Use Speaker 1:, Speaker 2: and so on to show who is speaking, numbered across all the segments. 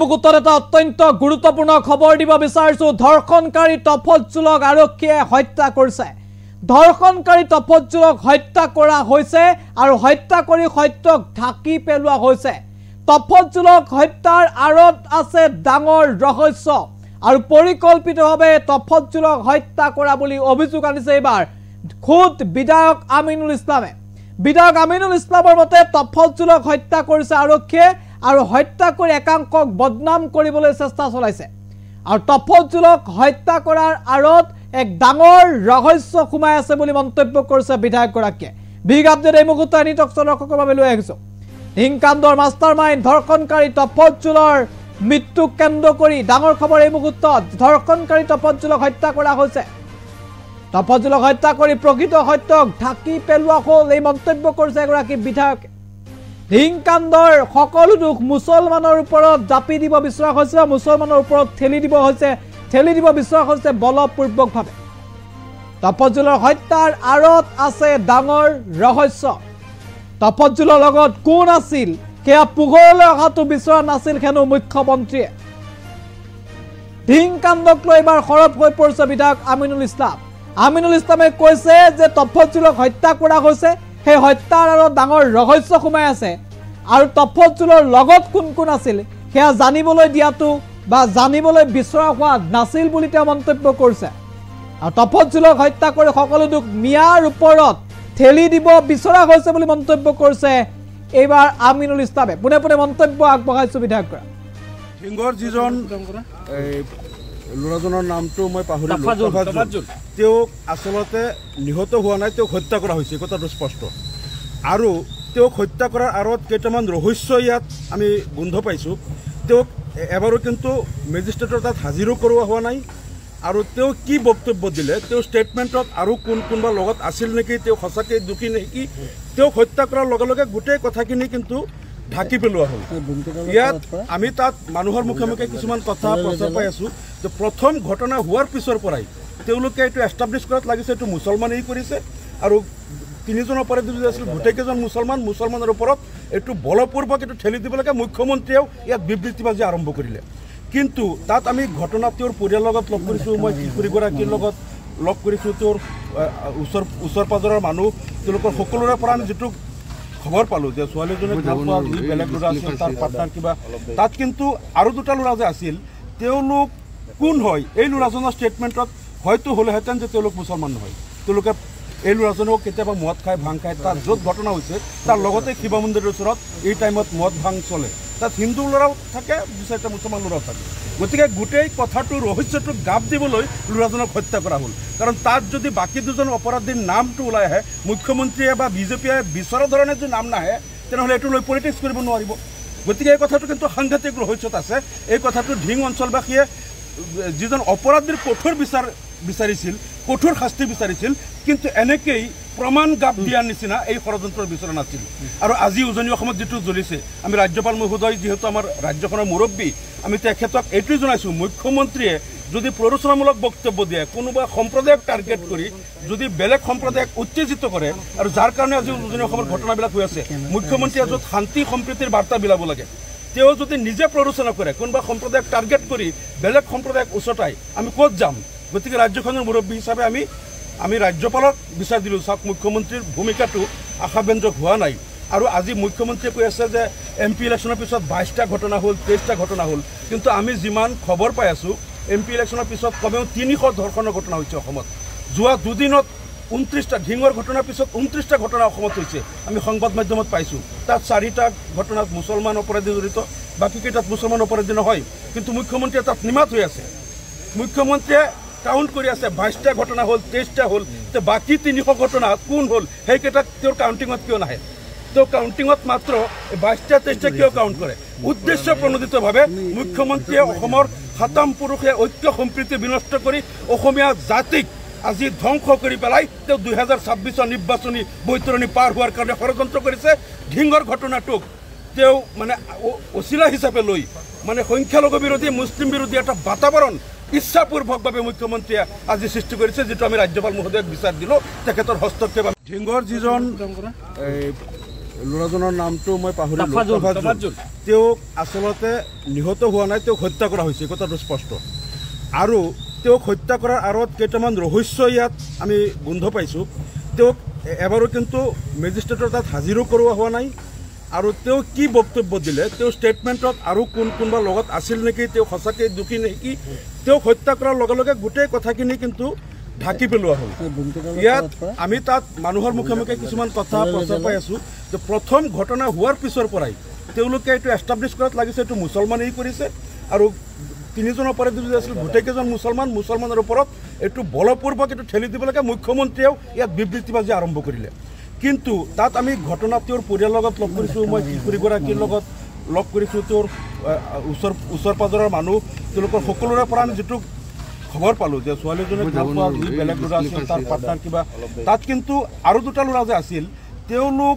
Speaker 1: মুহূৰ্তত এটা অত্যন্ত গুৰুত্বপূৰ্ণ খবৰ দিব বিচাৰিছো। ধৰ্ষণকাৰী তফজ্জুলক আৰক্ষীয়ে হত্যা কৰিছে। ধৰ্ষণকাৰী তফজ্জুলক হত্যা কৰা হৈছে আৰু হত্যা কৰি সত্যক ঢাকি পেলোৱা হৈছে। তফজ্জুলক হত্যাৰ আঁৰত আছে ডাঙৰ ৰহস্য আৰু পৰিকল্পিতভাৱে তফজ্জুলক হত্যা কৰা বুলি অভিযোগ আনিছে এইবাৰ খুদ বিধায়ক আমিনুল ইছলামে। বিধায়ক আমিনুল ইছলামৰ মতে তফজ্জুলক হত্যা কৰিছে আৰক্ষীয়ে আৰু হত্যা কৰি একাংকক বদনাম কৰিবলৈ চেষ্টা চলাইছে আৰু তফজ্জুলক হত্যা কৰাৰ আঁৰত এক ডাঙৰ ৰহস্য সোমাই আছে বুলি মন্তব্য কৰিছে বিধায়কগৰাকীয়ে। বিগ আপডেট এই মুহূৰ্তত দৰ্শকৰ বাবে লৈ আহিছো। হিংকাণ্ডৰ মাষ্টাৰমাইণ্ড ধৰ্ষণকাৰী তফজ্জুলৰ মৃত্যুক কেন্দ্ৰ কৰি ডাঙৰ খবৰ এই মুহূৰ্তত। ধৰ্ষণকাৰী তফজ্জুলক হত্যা কৰা হৈছে। তফজ্জুলক হত্যা কৰি প্ৰকৃত সত্যক ঢাকি পেলোৱা হ'ল এই মন্তব্য কৰিছে এগৰাকী বিধায়কে। হিংকাণ্ডৰ সকলো দুখ মুছলমানৰ ওপৰত জাপি দিব বিচৰা হৈছে, মুছলমানৰ ওপৰত ঠেলি দিব বিচৰা হৈছে বলপূৰ্বকভাৱে। তফজ্জুলৰ হত্যাৰ আঁৰত আছে ডাঙৰ ৰহস্য। তফজ্জুলৰ লগত কোন আছিল সেয়া পোহৰলৈ অহাটো বিচৰা নাছিল হেনো মুখ্যমন্ত্ৰীয়ে। হিংকাণ্ডক লৈ এবাৰ সৰব হৈ পৰিছে বিধায়ক আমিনুল ইছলাম। আমিনুল ইছলামে কৈছে যে তফজ্জুলক হত্যা কৰা হৈছে, সেই হত্যাৰ আঁৰত ডাঙৰ ৰহস্য সোমাই আছে আৰু তফজ্জুলৰ লগত কোন কোন আছিল সেয়া জানিবলৈ দিয়াটো বা জানিবলৈ বিচৰা হোৱা নাছিল বুলি তেওঁ মন্তব্য কৰিছে। আৰু তফজ্জুলক হত্যা কৰি সকলো দুখ মিয়াৰ ওপৰত ঠেলি দিব বিচৰা হৈছে বুলি মন্তব্য কৰিছে এইবাৰ আমিনুল ইছলামে। পোনে পোনে মন্তব্য আগবঢ়াইছো বিধায়কগৰাকী।
Speaker 2: হিংগৰ যিজন ল'ৰাজনৰ নামটো মই পাহৰিলোঁ, তেওঁক আচলতে নিহত হোৱা নাই, তেওঁক হত্যা কৰা হৈছে, কথাটো স্পষ্ট। আৰু তেওঁক হত্যা কৰাৰ আঁৰত কেইটামান ৰহস্য ইয়াত আমি গোন্ধ পাইছোঁ। তেওঁক এবাৰো কিন্তু মেজিষ্ট্ৰেটৰ তাত হাজিৰো কৰোৱা হোৱা নাই। আৰু তেওঁ কি বক্তব্য দিলে, তেওঁ ষ্টেটমেণ্টত আৰু কোনোবা লগত আছিল নেকি, তেওঁ সঁচাকৈ দোষী নেকি, তেওঁক হত্যা কৰাৰ লগে লগে গোটেই কথাখিনি কিন্তু ঢাকি পেলোৱা হ'ল। ইয়াত আমি তাত মানুহৰ মুখে মুখে কিছুমান কথা প্ৰচাৰ পাই আছোঁ যে প্ৰথম ঘটনা হোৱাৰ পিছৰ পৰাই তেওঁলোকে এইটো এষ্টাব্লিছ কৰাত লাগিছে এইটো মুছলমানেই কৰিছে আৰু তিনিজন অপৰাধী যদি আছিল গোটেইকেইজন মুছলমানৰ ওপৰত এইটো বলপূৰ্বক এইটো ঠেলি দিব লাগে। মুখ্যমন্ত্ৰীয়েও ইয়াত বিবৃতিবাজি আৰম্ভ কৰিলে। কিন্তু তাত আমি ঘটনা তেওঁৰ পৰিয়ালৰ লগত লগ কৰিছোঁ, মই কিশোৰীগৰাকীৰ লগত লগ কৰিছোঁ, তেওঁৰ ওচৰ পাজৰৰ মানুহ, তেওঁলোকৰ সকলোৰে পৰা আমি যিটো খবৰ পালোঁ যে ছোৱালীজনী বেলেগ ল'ৰা আছিল, তাৰ পাৰ্টনাৰ কিবা, তাত কিন্তু আৰু দুটা ল'ৰা যে আছিল, তেওঁলোক কোন হয় এই ল'ৰাজনৰ ষ্টেটমেণ্টত হয়তো হ'লেহেঁতেন যে তেওঁলোক মুছলমান নহয়। তেওঁলোকে এই ল'ৰাজনেও কেতিয়াবা মদ খায়, ভাং খায়। তাত য'ত ঘটনা হৈছে তাৰ লগতে শিৱ মন্দিৰৰ ওচৰত এই টাইমত মদ ভাং চলে। তাত হিন্দু ল'ৰাও থাকে, দুই চাৰিটা মুছলমান ল'ৰাও থাকে। গতিকে গোটেই কথাটো ৰহস্যটো গাপ দিবলৈ ল'ৰাজনক হত্যা কৰা হ'ল। কাৰণ তাত যদি বাকী দুজন অপৰাধীৰ নামটো ওলাই আহে, মুখ্যমন্ত্ৰীয়ে বা বিজেপিয়ে বিচৰা ধৰণে যদি নাম নাহে, তেনেহ'লে এইটো লৈ পলিটিক্স কৰিব নোৱাৰিব। গতিকে এই কথাটো কিন্তু সাংঘাতিক ৰহস্যত আছে। এই কথাটো ঢিং অঞ্চলবাসীয়ে যিজন অপৰাধীৰ কঠোৰ বিচাৰিছিল, কঠোৰ শাস্তি বিচাৰিছিল, কিন্তু এনেকেই প্ৰমাণ গাপ দিয়াৰ নিচিনা এই ষড়যন্ত্ৰৰ বিচৰা নাছিল। আৰু আজি উজনি অসমত যিটো জ্বলিছে, আমি ৰাজ্যপাল মহোদয় যিহেতু আমাৰ ৰাজ্যখনৰ মুৰব্বী, আমি তেখেতক এইটোৱে জনাইছোঁ, মুখ্যমন্ত্ৰীয়ে যদি প্ৰৰোচনামূলক বক্তব্য দিয়ে, কোনোবা সম্প্ৰদায়ক টাৰ্গেট কৰি যদি বেলেগ সম্প্ৰদায়ক উত্তেজিত কৰে, আৰু যাৰ কাৰণে আজি উজনি অসমৰ ঘটনাবিলাক হৈ আছে, মুখ্যমন্ত্ৰীয়ে য'ত শান্তি সম্প্ৰীতিৰ বাৰ্তা বিলাব লাগে, তেওঁ যদি নিজে প্ৰৰোচনা কৰে, কোনোবা সম্প্ৰদায়ক টাৰ্গেট কৰি বেলেগ সম্প্ৰদায়ক উচতাই, আমি ক'ত যাম? গতিকে ৰাজ্যখনৰ মুৰব্বী হিচাপে আমি ৰাজ্যপালক বিচাৰ দিলোঁ, চাওক মুখ্যমন্ত্ৰীৰ ভূমিকাটো আশাব্যঞ্জক হোৱা নাই। আৰু আজি মুখ্যমন্ত্ৰীয়ে কৈ আছে যে MP ইলেকশ্যনৰ পিছত 22টা ঘটনা হ'ল, 23টা ঘটনা হ'ল, কিন্তু আমি যিমান খবৰ পাই আছোঁ MP ইলেকশ্যনৰ পিছত কমেও 300 ধৰ্ষণৰ ঘটনা হৈছে অসমত। যোৱা দুদিনত 29টা ঢিঙৰ ঘটনাৰ পিছত 29টা ঘটনা অসমত হৈছে, আমি সংবাদ মাধ্যমত পাইছোঁ। তাত 4টা ঘটনাত মুছলমান অপৰাধী জড়িত, বাকীকেইটাত মুছলমান অপৰাধী নহয়, কিন্তু মুখ্যমন্ত্ৰীয়ে তাত নিমাত হৈ আছে। মুখ্যমন্ত্ৰীয়ে কাউণ্ট কৰি আছে, 22টা ঘটনা হ'ল, 23টা হ'ল, বাকী 300 ঘটনা কোন হ'ল সেইকেইটাক তেওঁৰ কাউণ্টিঙত কিয় নাহে? তেওঁ কাউণ্টিঙত মাত্ৰ 22টা 23টা কিয় কাউণ্ট কৰে? উদ্দেশ্য প্ৰণোদিতভাৱে মুখ্যমন্ত্ৰীয়ে অসমৰ 7ম পুৰুষে ঐক্য সম্প্ৰীতি বিনষ্ট কৰি অসমীয়া জাতিক আজি ধ্বংস কৰি পেলাই তেওঁ 2026 নিৰ্বাচনী বৈতৰণি পাৰ হোৱাৰ কাৰণে ষড়যন্ত্ৰ কৰিছে। ঢিঙৰ ঘটনাটোক তেওঁ মানে অচিলা হিচাপে লৈ মানে সংখ্যালঘু বিৰোধী, মুছলিম বিৰোধী এটা বাতাবৰণ ইচ্ছাপূৰ্বকভাৱে মুখ্যমন্ত্ৰীয়ে আজি সৃষ্টি কৰিছে, যিটো আমি ৰাজ্যপাল মহোদয়ক বিচাৰ দিলোঁ। তেখেতৰ হস্তক্ষেপ। ঢিঙৰ যিজন ল'ৰাজনৰ নামটো মই পাহৰিলোঁ, তেওঁক আচলতে নিহত হোৱা নাই, তেওঁক হত্যা কৰা হৈছে, কথাটো স্পষ্ট। আৰু তেওঁক হত্যা কৰাৰ আঁৰত কেইটামান ৰহস্য ইয়াত আমি গোন্ধ পাইছোঁ। তেওঁক এবাৰো কিন্তু মেজিষ্ট্ৰেটৰ তাত হাজিৰো কৰোৱা হোৱা নাই। আৰু তেওঁ কি বক্তব্য দিলে, তেওঁ ষ্টেটমেণ্টত আৰু কোনোবা লগত আছিল নেকি, তেওঁ সঁচাকৈ দোষী নেকি, তেওঁক হত্যা কৰাৰ লগে লগে গোটেই কথাখিনি কিন্তু ঢাকি পেলোৱা হ'ল। ইয়াত আমি তাত মানুহৰ মুখে মুখে কিছুমান কথা প্ৰচাৰ পাই আছোঁ যে প্ৰথম ঘটনা হোৱাৰ পিছৰ পৰাই তেওঁলোকে এইটো এষ্টাব্লিছ কৰাত লাগিছে এইটো মুছলমানেই কৰিছে। আৰু তিনিজন অপৰাধী যদি আছিল গোটেইকেইজন মুছলমানৰ ওপৰত এইটো বলপূৰ্বক এইটো ঠেলি দিব লাগে। মুখ্যমন্ত্ৰীয়েও ইয়াত বিবৃতিবাজি আৰম্ভ কৰিলে। কিন্তু তাত আমি ঘটনা তেওঁৰ পৰিয়ালৰ লগত লগ কৰিছোঁ, মই কিশোৰীগৰাকীৰ লগত লগ কৰিছোঁ, তেওঁৰ ওচৰ পাজৰৰ মানুহ, তেওঁলোকৰ সকলোৰে পৰা আমি যিটো খবৰ পালোঁ যে ছোৱালীজনীক বেলেগ ল'ৰা আছিল, তাৰ পাৰ্টনাৰ কিবা, তাত কিন্তু আৰু দুটা ল'ৰা যে আছিল, তেওঁলোক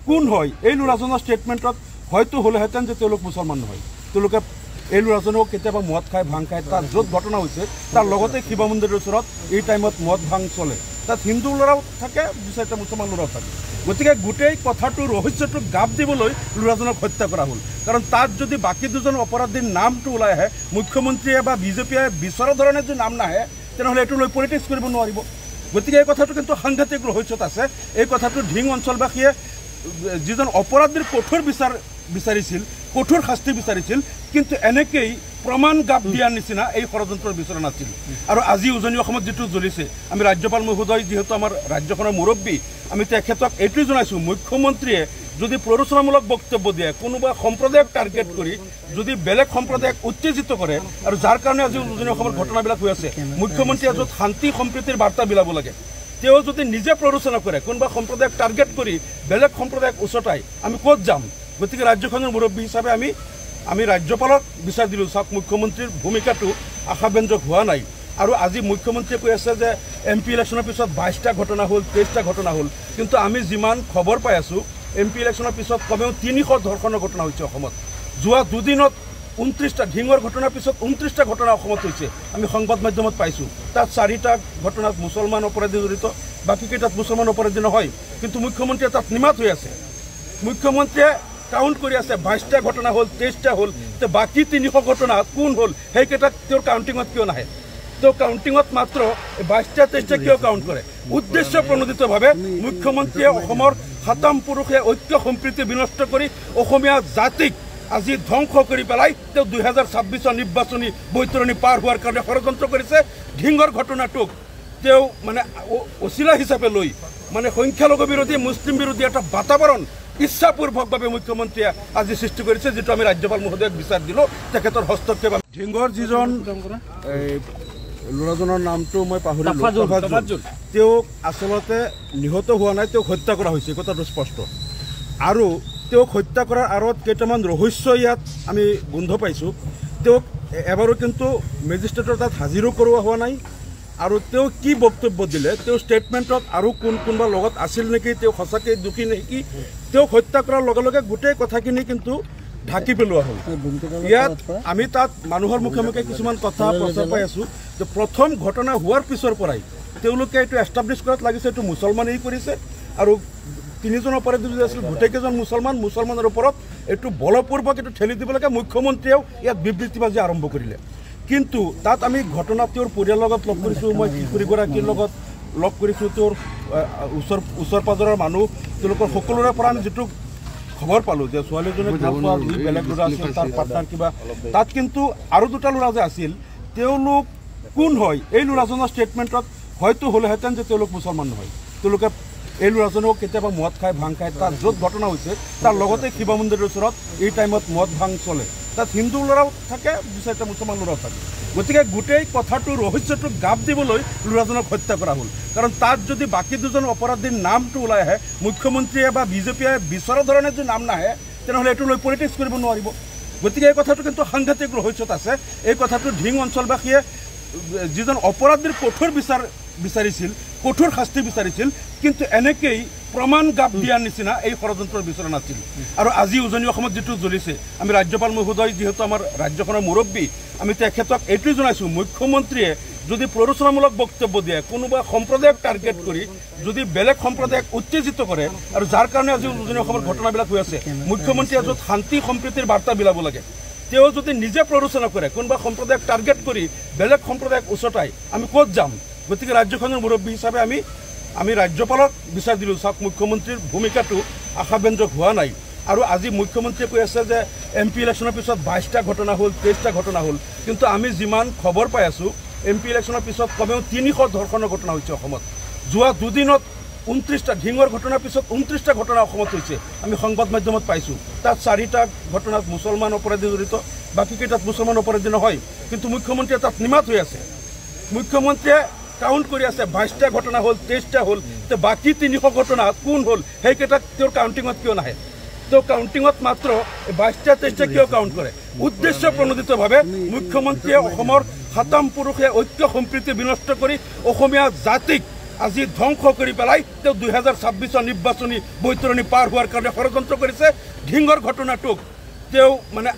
Speaker 2: কোন হয় এই ল'ৰাজনৰ ষ্টেটমেণ্টত হয়তো হ'লেহেঁতেন যে তেওঁলোক মুছলমান নহয়। তেওঁলোকে এই ল'ৰাজনেও কেতিয়াবা মদ খায়, ভাং খায়, তাত য'ত ঘটনা হৈছে তাৰ লগতে শিৱ মন্দিৰৰ ওচৰত এই টাইমত মদ ভাং চলে, তাত হিন্দু ল'ৰাও থাকে, দুই চাৰিটা মুছলমান ল'ৰাও থাকে। গতিকে গোটেই কথাটো ৰহস্যটোক গাপ দিবলৈ ল'ৰাজনক হত্যা কৰা হ'ল। কাৰণ তাত যদি বাকী দুজন অপৰাধীৰ নামটো ওলাই আহে, মুখ্যমন্ত্ৰীয়ে বা বিজেপিয়ে বিচৰা ধৰণে যদি নাম নাহে, তেনেহ'লে এইটো লৈ পলিটিক্স কৰিব নোৱাৰিব। গতিকে এই কথাটো কিন্তু সাংঘাতিক ৰহস্যত আছে। এই কথাটো ঢিং অঞ্চলবাসীয়ে যিজন অপৰাধীৰ কঠোৰ বিচাৰিছিল, কঠোৰ শাস্তি বিচাৰিছিল, কিন্তু এনেকেই প্ৰমাণ গাপ দিয়াৰ নিচিনা এই ষড়যন্ত্ৰৰ বিচৰা নাছিল। আৰু আজি উজনি অসমত যিটো জ্বলিছে, আমি ৰাজ্যপাল মহোদয় যিহেতু আমাৰ ৰাজ্যখনৰ মুৰব্বী, আমি তেখেতক এইটোৱে জনাইছোঁ, মুখ্যমন্ত্ৰীয়ে যদি প্ৰৰোচনামূলক বক্তব্য দিয়ে, কোনোবা সম্প্ৰদায়ক টাৰ্গেট কৰি যদি বেলেগ সম্প্ৰদায়ক উত্তেজিত কৰে, আৰু যাৰ কাৰণে আজি উজনি অসমৰ ঘটনাবিলাক হৈ আছে, মুখ্যমন্ত্ৰীয়ে য'ত শান্তি সম্প্ৰীতিৰ বাৰ্তা বিলাব লাগে, তেওঁ যদি নিজে প্ৰৰোচনা কৰে, কোনোবা সম্প্ৰদায়ক টাৰ্গেট কৰি বেলেগ সম্প্ৰদায়ক উচতাই, আমি ক'ত যাম? গতিকে ৰাজ্যখনৰ মুৰব্বী হিচাপে আমি ৰাজ্যপালক বিচাৰ দিলোঁ, চাওক মুখ্যমন্ত্ৰীৰ ভূমিকাটো আশাব্যঞ্জক হোৱা নাই। আৰু আজি মুখ্যমন্ত্ৰীয়ে কৈ আছে যে MP ইলেকশ্যনৰ পিছত 22টা ঘটনা হ'ল, 23টা ঘটনা হ'ল, কিন্তু আমি যিমান খবৰ পাই আছোঁ MP ইলেকশ্যনৰ পিছত কমেও 300 ধৰ্ষণৰ ঘটনা হৈছে অসমত। যোৱা দুদিনত 29টা ঢিঙৰ ঘটনাৰ পিছত 29টা ঘটনা অসমত হৈছে, আমি সংবাদ মাধ্যমত পাইছোঁ। তাত 4টা ঘটনাত মুছলমান অপৰাধী জড়িত, বাকীকেইটাত মুছলমান অপৰাধী নহয়, কিন্তু মুখ্যমন্ত্ৰীয়ে তাত নিমাত হৈ আছে। মুখ্যমন্ত্ৰীয়ে কাউণ্ট কৰি আছে, 22টা ঘটনা হ'ল, 23টা হ'ল, বাকী 300 ঘটনা কোন হ'ল সেইকেইটাক তেওঁৰ কাউণ্টিঙত কিয় নাহে? তেওঁ কাউণ্টিঙত মাত্ৰ 22টা 23টা কিয় কাউণ্ট কৰে? উদ্দেশ্য প্ৰণোদিতভাৱে মুখ্যমন্ত্ৰীয়ে অসমৰ 7ম পুৰুষে ঐক্য সম্প্ৰীতি বিনষ্ট কৰি অসমীয়া জাতিক আজি ধ্বংস কৰি পেলাই তেওঁ 2026 নিৰ্বাচনী বৈতৰণি পাৰ হোৱাৰ কাৰণে ষড়যন্ত্ৰ কৰিছে। ঢিঙৰ ঘটনাটোক তেওঁ মানে অচিলা হিচাপে লৈ মানে সংখ্যালঘু বিৰোধী, মুছলিম বিৰোধী এটা বাতাবৰণ ইচ্ছাপূৰ্বকভাৱে মুখ্যমন্ত্ৰীয়ে আজি সৃষ্টি কৰিছে, যিটো আমি ৰাজ্যপাল মহোদয়ক বিচাৰ দিলোঁ। তেখেতৰ হস্তক্ষেপ, ঢিঙৰ যিজন ল'ৰাজনৰ নামটো মই পাহৰিলোঁ, তেওঁক আচলতে নিহত হোৱা নাই, তেওঁক হত্যা কৰা হৈছে, কথাটো স্পষ্ট। আৰু তেওঁক হত্যা কৰাৰ আঁৰত কেইটামান ৰহস্য ইয়াত আমি গোন্ধ পাইছোঁ। তেওঁক এবাৰো কিন্তু মেজিষ্ট্ৰেটৰ তাত হাজিৰো কৰোৱা হোৱা নাই। আৰু তেওঁ কি বক্তব্য দিলে, তেওঁ ষ্টেটমেণ্টত আৰু কোনোবা লগত আছিল নেকি, তেওঁ সঁচাকৈ দোষী নেকি, তেওঁক হত্যা কৰাৰ লগে লগে গোটেই কথাখিনি কিন্তু ঢাকি পেলোৱা হ'ল। ইয়াত আমি তাত মানুহৰ মুখে মুখে কিছুমান কথা প্ৰচাৰ পাই আছোঁ যে প্ৰথম ঘটনা হোৱাৰ পিছৰ পৰাই তেওঁলোকে এইটো এষ্টাব্লিছ কৰাত লাগিছে এইটো মুছলমানেই কৰিছে। আৰু তিনিজন অপৰাধী যদি আছিল গোটেইকেইজন মুছলমানৰ ওপৰত এইটো বলপূৰ্বক এইটো ঠেলি দিব লাগে। মুখ্যমন্ত্ৰীয়েও ইয়াত বিবৃতিবাজি আৰম্ভ কৰিলে। কিন্তু তাত আমি ঘটনা তেওঁৰ পৰিয়ালৰ লগত লগ কৰিছোঁ, মই কিশোৰীগৰাকীৰ লগত লগ কৰিছোঁ, তেওঁৰ ওচৰ পাজৰৰ মানুহ, তেওঁলোকৰ সকলোৰে পৰা আমি যিটো খবৰ পালোঁ যে ছোৱালীজনীক বেলেগ ল'ৰা আছিল, তাৰ পাৰ্টনাৰ কিবা, তাত কিন্তু আৰু দুটা ল'ৰা যে আছিল, তেওঁলোক কোন হয় এই ল'ৰাজনৰ ষ্টেটমেণ্টত হয়তো হ'লেহেঁতেন যে তেওঁলোক মুছলমান নহয়। তেওঁলোকে এই ল'ৰাজনেও কেতিয়াবা মদ খায়, ভাং খায়, তাত য'ত ঘটনা হৈছে তাৰ লগতে শিৱ মন্দিৰৰ ওচৰত এই টাইমত মদ ভাং চলে, তাত হিন্দু ল'ৰাও থাকে, দুই চাৰিটা মুছলমান ল'ৰাও থাকে। গতিকে গোটেই কথাটো ৰহস্যটোক গাপ দিবলৈ ল'ৰাজনক হত্যা কৰা হ'ল। কাৰণ তাত যদি বাকী দুজন অপৰাধীৰ নামটো ওলাই আহে, মুখ্যমন্ত্ৰীয়ে বা বিজেপিয়ে বিচৰা ধৰণে যদি নাম নাহে, তেনেহ'লে এইটো লৈ পলিটিক্স কৰিব নোৱাৰিব। গতিকে এই কথাটো কিন্তু সাংঘাতিক ৰহস্যত আছে। এই কথাটো ঢিং অঞ্চলবাসীয়ে যিজন অপৰাধীৰ কঠোৰ বিচাৰিছিল, কঠোৰ শাস্তি বিচাৰিছিল, কিন্তু এনেকেই প্ৰমাণ গাপ দিয়াৰ নিচিনা এই ষড়যন্ত্ৰৰ বিচৰা নাছিল। আৰু আজি উজনি অসমত যিটো জ্বলিছে, আমি ৰাজ্যপাল মহোদয় যিহেতু আমাৰ ৰাজ্যখনৰ মুৰব্বী, আমি তেখেতক এইটোৱে জনাইছোঁ, মুখ্যমন্ত্ৰীয়ে যদি প্ৰৰোচনামূলক বক্তব্য দিয়ে কোনোবা সম্প্ৰদায়ক টাৰ্গেট কৰি যদি বেলেগ সম্প্ৰদায়ক উত্তেজিত কৰে আৰু যাৰ কাৰণে আজি উজনি অসমৰ ঘটনাবিলাক হৈ আছে মুখ্যমন্ত্ৰীয়ে য'ত শান্তি সম্প্ৰীতিৰ বাৰ্তা বিলাব লাগে তেওঁ যদি নিজে প্ৰৰোচনা কৰে কোনোবা সম্প্ৰদায়ক টাৰ্গেট কৰি বেলেগ সম্প্ৰদায়ক উচতাই আমি ক'ত যাম গতিকে ৰাজ্যখনৰ মুৰব্বী হিচাপে আমি ৰাজ্যপালক বিচাৰ দিলোঁ চাওক মুখ্যমন্ত্ৰীৰ ভূমিকাটো আশাব্যঞ্জক হোৱা নাই আৰু আজি মুখ্যমন্ত্ৰীয়ে কৈ আছে যে MP ইলেকশ্যনৰ পিছত 22টা ঘটনা হ'ল 23টা ঘটনা হ'ল কিন্তু আমি যিমান খবৰ পাই আছোঁ MP ইলেকশ্যনৰ পিছত কমেও 300 ধৰ্ষণৰ ঘটনা হৈছে অসমত যোৱা দুদিনত 29টা ঢিঙৰ ঘটনাৰ পিছত 29টা ঘটনা অসমত হৈছে আমি সংবাদ মাধ্যমত পাইছোঁ তাত 4টা ঘটনাত মুছলমান অপৰাধী জড়িত বাকীকেইটাত মুছলমান অপৰাধী নহয় কিন্তু মুখ্যমন্ত্ৰীয়ে তাত নিমাত হৈ আছে মুখ্যমন্ত্ৰীয়ে কাউণ্ট কৰি আছে 22টা ঘটনা হ'ল 23টা হ'ল তে বাকী 300 ঘটনা কোন হ'ল সেইকেইটাক তেওঁৰ কাউণ্টিঙত কিয় নাহে তেওঁ কাউণ্টিঙত মাত্ৰ 22টা 23টা কিয় কাউণ্ট কৰে উদ্দেশ্য প্ৰণোদিতভাৱে মুখ্যমন্ত্ৰীয়ে অসমৰ সাতাম পুৰুষে ঐক্য সম্প্ৰীতি বিনষ্ট কৰি অসমীয়া জাতিক আজি ধ্বংস কৰি পেলাই তেওঁ 2026 নিৰ্বাচনী বৈতৰণি পাৰ হোৱাৰ কাৰণে ষড়যন্ত্ৰ কৰিছে ঢিঙৰ ঘটনাটোক তেওঁ মানে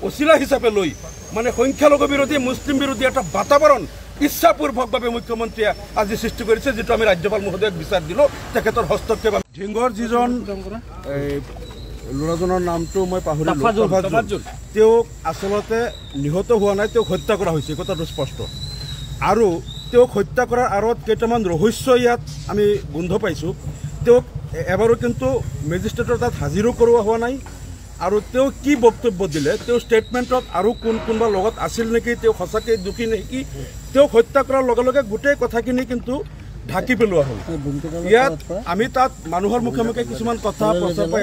Speaker 2: অচিলা হিচাপে লৈ মানে সংখ্যালঘু বিৰোধী মুছলিম বিৰোধী এটা বাতাবৰণ ইচ্ছাপূৰ্বকভাৱে মুখ্যমন্ত্ৰীয়ে আজি সৃষ্টি কৰিছে যেটো আমি ৰাজ্যপাল মহোদয়ক বিচাৰ দিলোঁ তেখেতৰ হস্তক্ষেপ ঢিঙৰ যিজন ল'ৰাজনৰ নামটো মই পাহৰিলোঁ তেওঁক আচলতে নিহত হোৱা নাই তেওঁক হত্যা কৰা হৈছে কথাটো স্পষ্ট আৰু তেওঁক হত্যা কৰাৰ আঁৰত কেইটামান ৰহস্য ইয়াত আমি গোন্ধ পাইছোঁ তেওঁক এবাৰো কিন্তু মেজিষ্ট্ৰেটৰ তাত হাজিৰো কৰোৱা হোৱা নাই আৰু তেওঁ কি বক্তব্য দিলে তেওঁ ষ্টেটমেণ্টত আৰু কোনোবা লগত আছিল নেকি তেওঁ সঁচাকৈ দোষী নেকি তেওঁক হত্যা কৰাৰ লগে লগে গোটেই কথাখিনি কিন্তু ঢাকি পেলোৱা হ'ল ইয়াত আমি তাত মানুহৰ মুখে মুখে কিছুমান কথা প্ৰচাৰ পাই